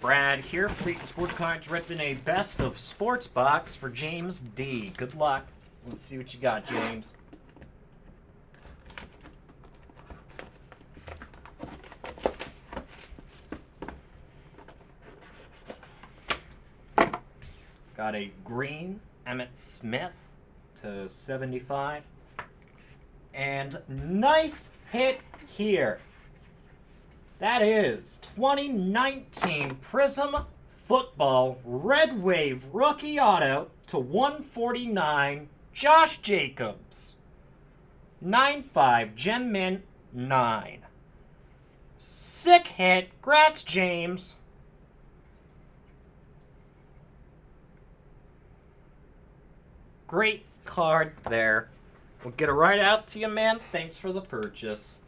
Brad here, LaytonSportsCards, ripping a best of sports box for James D. Good luck. Let's see what you got, James. Got a green Emmitt Smith to 75. And nice hit here. That is 2019 Prism Football Red Wave Rookie Auto to 149, Josh Jacobs. 9.5, Gem Mint 9. Sick hit. Grats, James. Great card there. We'll get it right out to you, man. Thanks for the purchase.